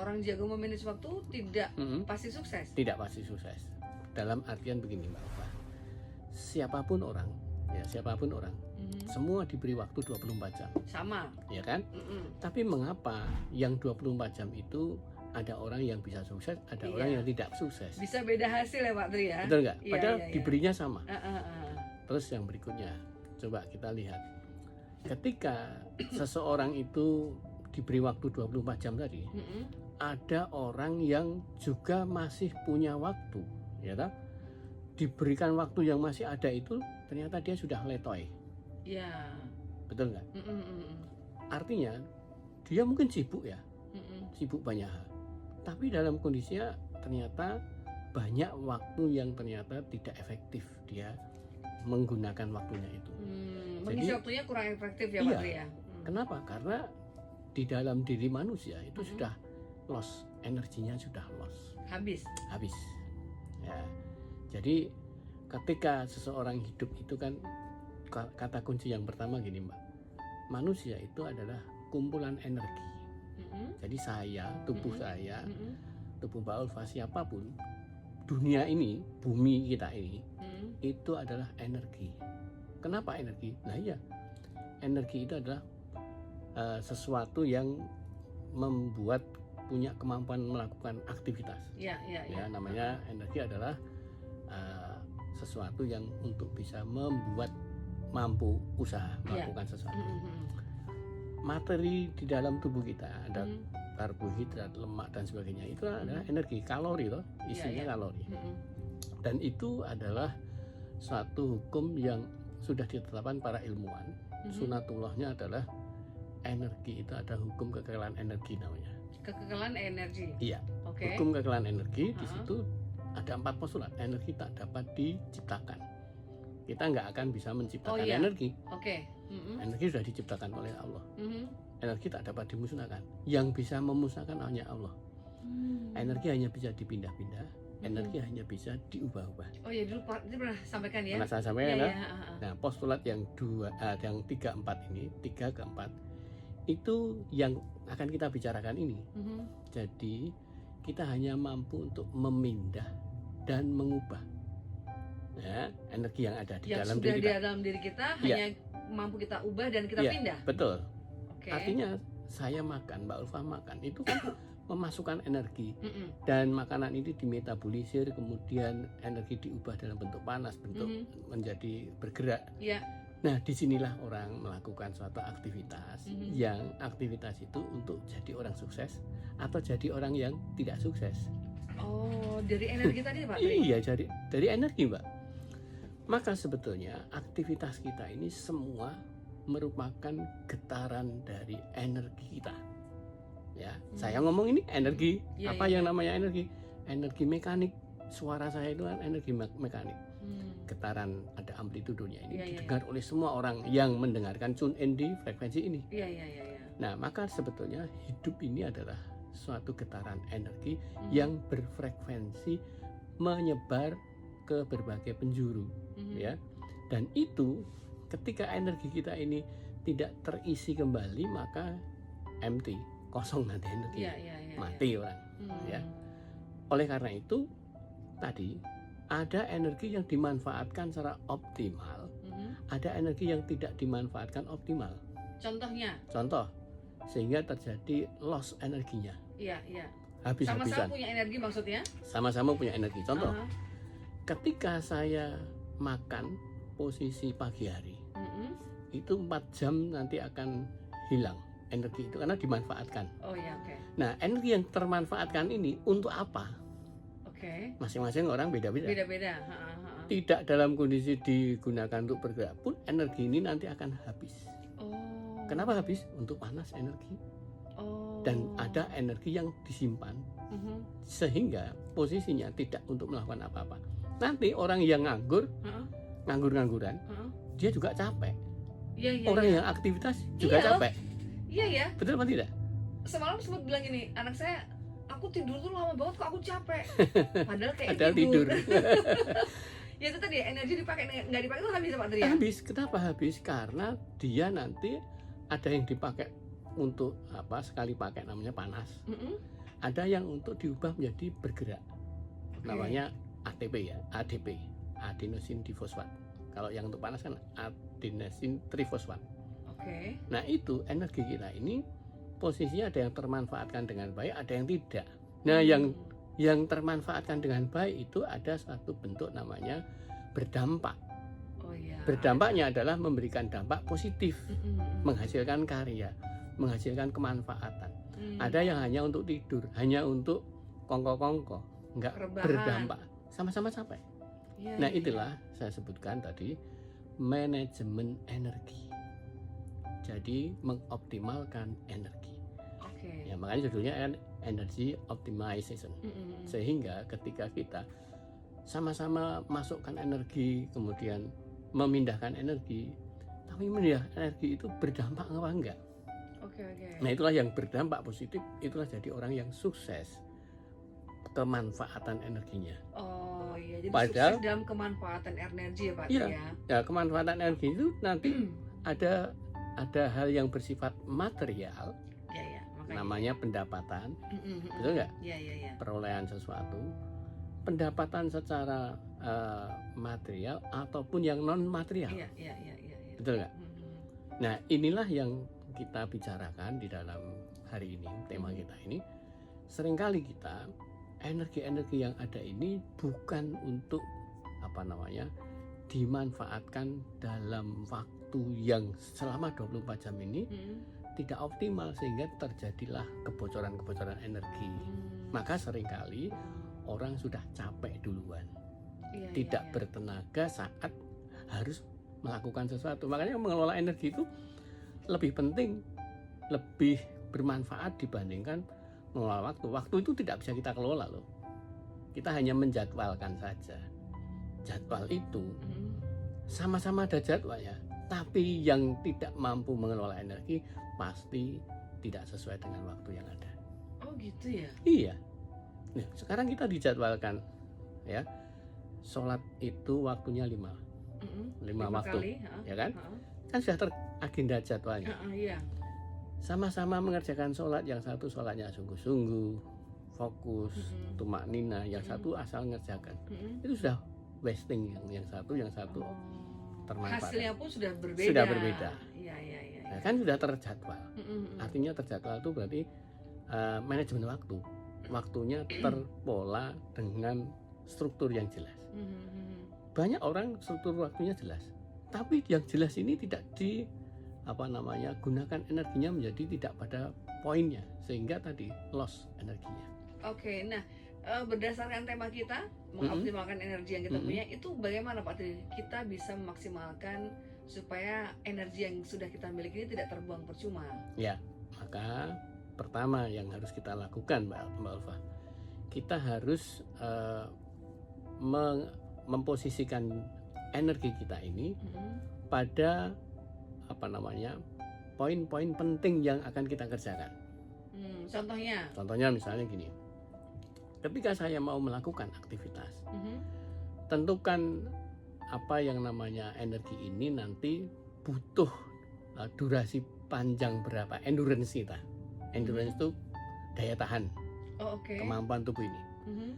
orang jago memanage waktu tidak pasti sukses. Tidak pasti sukses. Dalam artian begini Mbak Ufa, siapapun orang, semua diberi waktu 24 jam. Sama. Ya kan? Tapi mengapa yang 24 jam itu ada orang yang bisa sukses, ada orang yang tidak sukses? Bisa beda hasil ya Pak Tri ya? Betul nggak? Iya, Padahal iya, iya. diberinya sama. Terus yang berikutnya, coba kita lihat. Ketika seseorang itu diberi waktu 24 jam tadi, ada orang yang juga masih punya waktu, ya toh? Diberikan waktu yang masih ada itu, ternyata dia sudah letoy. Iya. Betul nggak? Artinya, dia mungkin sibuk ya, sibuk banyak hal. Tapi dalam kondisinya ternyata banyak waktu yang ternyata tidak efektif dia menggunakan waktunya itu. Mengisi waktunya kurang efektif ya Pak Tri ya? Kenapa? Karena di dalam diri manusia itu sudah loss, energinya sudah loss. Habis. Ya. Jadi ketika seseorang hidup itu kan kata kunci yang pertama gini Mbak. Manusia itu adalah kumpulan energi. Jadi saya, tubuh saya, tubuh Mbak Ulfa, siapapun, dunia ini, bumi kita ini, itu adalah energi. Kenapa energi? Nah iya, energi itu adalah sesuatu yang membuat punya kemampuan melakukan aktivitas. Ya, namanya energi adalah sesuatu yang untuk bisa membuat mampu usaha melakukan sesuatu. Materi di dalam tubuh kita ada karbohidrat, lemak dan sebagainya, itu adalah energi, kalori loh, isinya kalori. Dan itu adalah suatu hukum yang sudah ditetapkan para ilmuwan. Sunatullahnya adalah energi itu ada hukum kekekalan energi namanya. Kekekalan energi. Iya. Hukum kekekalan energi di situ ada 4 postulat. Energi tak dapat diciptakan. Kita nggak akan bisa menciptakan energi. Energi sudah diciptakan oleh Allah. Energi tak dapat dimusnahkan. Yang bisa memusnahkan hanya Allah. Energi hanya bisa dipindah-pindah. Energi hanya bisa diubah-ubah. Oh ya, dulu Pak Tri pernah sampaikan ya? Pernah saya sampaikan ya. Nah, postulat yang 3, 4 ini, 3 ke 4 itu yang akan kita bicarakan ini. Jadi kita hanya mampu untuk memindah dan mengubah energi yang ada di dalam diri kita. Yang sudah di dalam diri kita hanya mampu kita ubah dan kita pindah. Betul. Artinya saya makan, Mbak Ulfa makan, itu kan memasukkan energi dan makanan ini dimetabolisir, kemudian energi diubah dalam bentuk panas, bentuk menjadi bergerak. Nah, disinilah orang melakukan suatu aktivitas yang aktivitas itu untuk jadi orang sukses atau jadi orang yang tidak sukses. Oh, dari energi tadi Pak Tri? Iya, dari energi Mbak. Maka sebetulnya aktivitas kita ini semua merupakan getaran dari energi kita. Ya, saya ngomong ini energi. Yang namanya energi? Energi mekanik. Suara saya itu kan energi mekanik. Getaran, ada amplitudonya ini didengar oleh semua orang yang mendengarkan tune in di frekuensi ini. Nah, maka sebetulnya hidup ini adalah suatu getaran energi yang berfrekuensi menyebar ke berbagai penjuru, ya. Dan itu ketika energi kita ini tidak terisi kembali, maka empty, kosong nanti energi, mati orang, ya. Oleh karena itu tadi ada energi yang dimanfaatkan secara optimal, ada energi yang tidak dimanfaatkan optimal. Contoh, sehingga terjadi loss energinya. Habis-habisan. Sama-sama punya energi maksudnya? Sama-sama punya energi. Contoh, ketika saya makan posisi pagi hari, itu 4 jam nanti akan hilang energi itu karena dimanfaatkan. Nah, energi yang termanfaatkan ini untuk apa? Masing-masing orang beda-beda. Tidak dalam kondisi digunakan untuk bergerak pun energi ini nanti akan habis. Kenapa habis? Untuk panas energi. Dan ada energi yang disimpan sehingga posisinya tidak untuk melakukan apa-apa. Nanti orang yang nganggur-ngangguran, dia juga capek. Orang yang aktivitas juga capek. Betul apa tidak? Semalam sempat bilang gini, anak saya, aku tidur tuh lama banget kok aku capek. Padahal kayak tidur. Ya itu tadi energi dipakai nggak dipakai itu habis Pak Tri ya? Habis. Kenapa habis? Karena dia nanti ada yang dipakai untuk sekali pakai namanya panas. ada yang untuk diubah menjadi bergerak. Oke. Namanya ATP ya, ADP, adenosin difosfat. Kalau yang untuk panas kan adenosin trifosfat. Oke. Nah itu energi kita ini posisinya ada yang termanfaatkan dengan baik, ada yang tidak. Nah yang termanfaatkan dengan baik itu ada satu bentuk namanya berdampak. Oh iya. Berdampaknya adalah memberikan dampak positif, Mm-mm. menghasilkan karya, menghasilkan kemanfaatan. Mm. Ada yang hanya untuk tidur, hanya untuk kongko-kongko, nggak Rebahan. berdampak, sama-sama capek. Iya, Nah iya, itulah saya sebutkan tadi manajemen energi. Jadi mengoptimalkan energi. Oke. Ya, makanya judulnya kan energy optimization. Mm-mm. Sehingga ketika kita sama-sama masukkan energi, kemudian memindahkan energi, tapi memindah energi itu berdampak apa enggak? Oke. Nah itulah yang berdampak positif, itulah jadi orang yang sukses kemanfaatan energinya. Oh iya, jadi Padahal- sukses dalam kemanfaatan energi ya Pak Iya. ya. Ya kemanfaatan energi itu nanti ada hal yang bersifat material, Iya ya, makanya. namanya pendapatan, Mm-mm. betul nggak? Iya iya. Perolehan sesuatu, pendapatan secara material ataupun yang non material, Iya. betul nggak? Mm-mm. Nah inilah yang kita bicarakan di dalam hari ini, tema kita ini. Seringkali kita energi-energi yang ada ini bukan untuk dimanfaatkan dalam waktu yang selama 24 jam ini Mm-mm. tidak optimal, sehingga terjadilah kebocoran-kebocoran energi. Maka seringkali orang sudah capek duluan, Iya, tidak iya. bertenaga saat harus melakukan sesuatu. Makanya mengelola energi itu lebih penting, lebih bermanfaat dibandingkan mengelola waktu. Waktu itu tidak bisa kita kelola loh. Kita hanya menjadwalkan saja. Jadwal itu Mm-mm. sama-sama ada jadwalnya, tapi yang tidak mampu mengelola energi pasti tidak sesuai dengan waktu yang ada. Oh gitu ya. Iya. Nah, sekarang kita dijadwalkan ya. Sholat itu waktunya 5 Mm-mm. 5 waktu, kali, ya kan? Kan sudah teragenda jadwalnya. Iya. Sama-sama mengerjakan sholat, yang satu sholatnya sungguh-sungguh, fokus, Mm-mm. tumak nina, yang Mm-mm. satu asal ngerjakan. Mm-mm. Itu sudah wasting yang satu Oh. termanfaat. Hasilnya pun sudah berbeda. Sudah berbeda. Iya. Nah, kan sudah terjadwal. Mm-mm. Artinya terjadwal itu berarti manajemen waktu. Waktunya terpola dengan struktur yang jelas. Mm-mm. Banyak orang struktur waktunya jelas, tapi yang jelas ini tidak gunakan energinya menjadi tidak pada poinnya, sehingga tadi loss energinya. Oke, nah berdasarkan tema kita mengoptimalkan energi yang kita Mm-mm. punya, itu bagaimana Pak Tri? Kita bisa memaksimalkan supaya energi yang sudah kita miliki ini tidak terbuang percuma. Maka pertama yang harus kita lakukan, Mbak Alfa, kita harus memposisikan energi kita ini Mm-mm. pada poin-poin penting yang akan kita kerjakan. Contohnya, Contohnya misalnya gini, ketika saya mau melakukan aktivitas, Mhm. tentukan apa yang namanya energi ini nanti butuh durasi panjang berapa, endurance kita. Endurance itu daya tahan, oh oke. kemampuan tubuh ini. Mhm.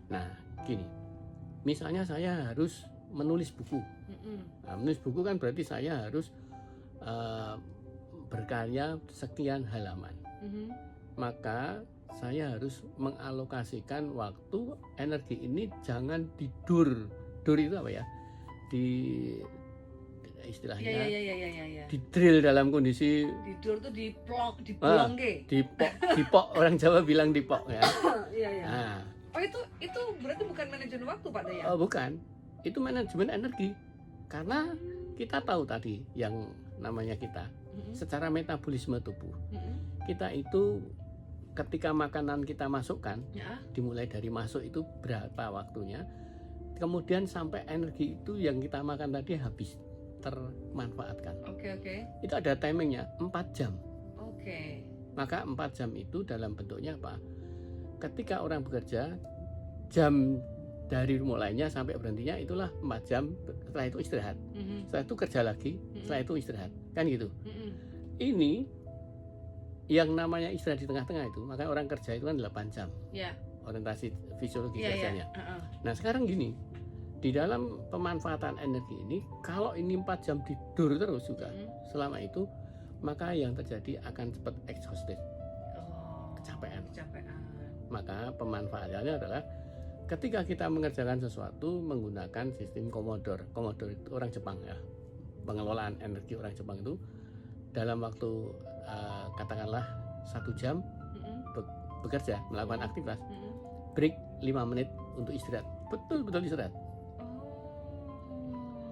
Nah, gini, misalnya saya harus menulis buku. Mm-mm. Nah, menulis buku kan berarti saya harus berkarya sekian halaman. Mhm. Maka saya harus mengalokasikan waktu, energi ini jangan tidur. Dur itu apa ya? Istilahnya Iya. di drill dalam kondisi Tidur tuh diplong ke. dipok orang Jawa bilang dipok ya. Iya. Nah, Oh itu berarti bukan manajemen waktu Pak Daya. oh bukan, itu manajemen energi. Karena kita tahu tadi yang namanya kita Mhm. secara metabolisme tubuh, Mhm. kita itu ketika makanan kita masukkan, Ya. dimulai dari masuk itu berapa waktunya, kemudian sampai energi itu yang kita makan tadi habis termanfaatkan, Oke. itu ada timingnya 4 jam. Oke. Maka 4 jam itu dalam bentuknya apa? Ketika orang bekerja, jam dari mulainya sampai berhentinya itulah 4 jam, setelah itu istirahat, Mhm. setelah itu kerja lagi, setelah itu istirahat, kan gitu. Mhm. Ini yang namanya istirahat di tengah-tengah itu, makanya orang kerja itu kan 8 jam Ya. orientasi fisiologi Iya, iya. kerjanya. Heeh. Nah sekarang gini, di dalam pemanfaatan energi ini, kalau ini 4 jam tidur terus juga selama itu, maka yang terjadi akan cepat exhausted, Oh, kecapean. kecapean. Maka pemanfaatannya adalah ketika kita mengerjakan sesuatu menggunakan sistem Pomodoro. Pomodoro itu orang Jepang ya, pengelolaan energi orang Jepang itu dalam waktu katakanlah 1 jam bekerja, melakukan aktivitas, break 5 menit untuk istirahat, betul-betul istirahat.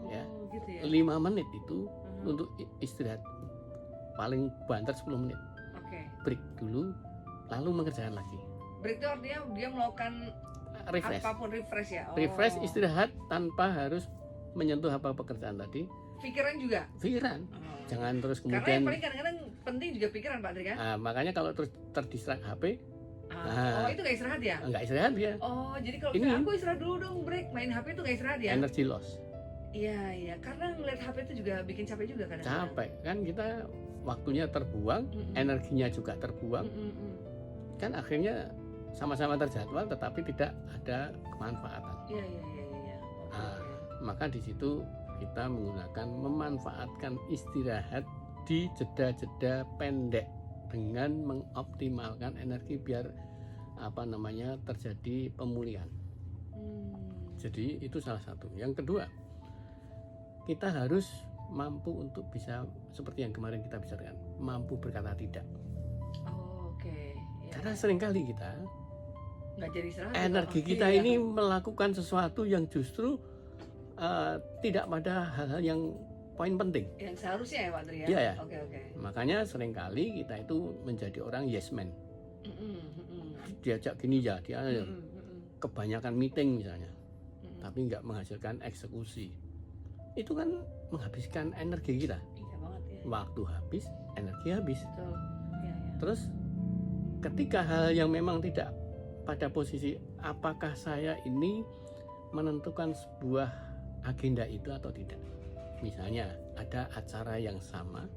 Ya, Gitu ya. 5 menit itu untuk istirahat, paling banter 10 menit, Oke. break dulu, lalu mengerjakan lagi. Break itu artinya dia melakukan Refresh, apapun refresh ya. refresh, istirahat tanpa harus menyentuh apa pekerjaan tadi. Pikiran juga. Pikiran, jangan terus Karena yang kemudian. paling kadang-kadang penting juga pikiran Pak Tri kan. Makanya kalau terus terdistrak HP, Oh itu nggak istirahat ya? nggak istirahat dia, Oh jadi kalau Ini- misalnya aku istirahat dulu dong, break main HP itu nggak istirahat ya? energy loss, Iya iya, karena ngeliat HP itu juga bikin capek juga kadang-kadang. capek kan, kita waktunya terbuang, energinya juga terbuang, kan akhirnya sama-sama terjadwal tetapi tidak ada kemanfaatan. Iya iya iya iya. Maka di situ kita memanfaatkan istirahat di jeda-jeda pendek dengan mengoptimalkan energi biar terjadi pemulihan. Jadi itu salah satu. Yang kedua, kita harus mampu untuk bisa seperti yang kemarin kita bicarakan, mampu berkata tidak. Oke. Ya. Karena seringkali kita Nggak jadi istirahat. energi juga. kita Iya. ini melakukan sesuatu yang justru tidak pada hal-hal yang poin penting. Yang seharusnya ya Pak Tri ya. Iya ya. Oke oke. Makanya seringkali kita itu menjadi orang yes man. Diajak gini ya, dia kebanyakan meeting misalnya, tapi nggak menghasilkan eksekusi. Itu kan menghabiskan energi kita. Iya banget ya. Waktu habis, energi habis. Betul. Iya iya. Terus ketika hal yang memang tidak pada posisi, apakah saya ini menentukan sebuah agenda itu atau tidak. Misalnya ada acara yang sama,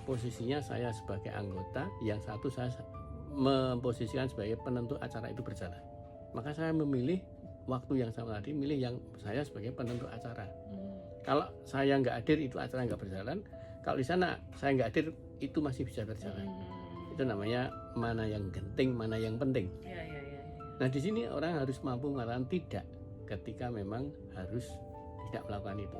posisinya saya sebagai anggota, yang satu saya memposisikan sebagai penentu acara itu berjalan. Maka saya memilih waktu yang sama tadi, milih yang saya sebagai penentu acara. Kalau saya nggak hadir, itu acara nggak berjalan. Kalau di sana saya nggak hadir, itu masih bisa berjalan. Itu namanya mana yang genting, mana yang penting. Iya iya iya. Nah di sini orang harus mampu mengatakan tidak ketika memang harus tidak melakukan itu.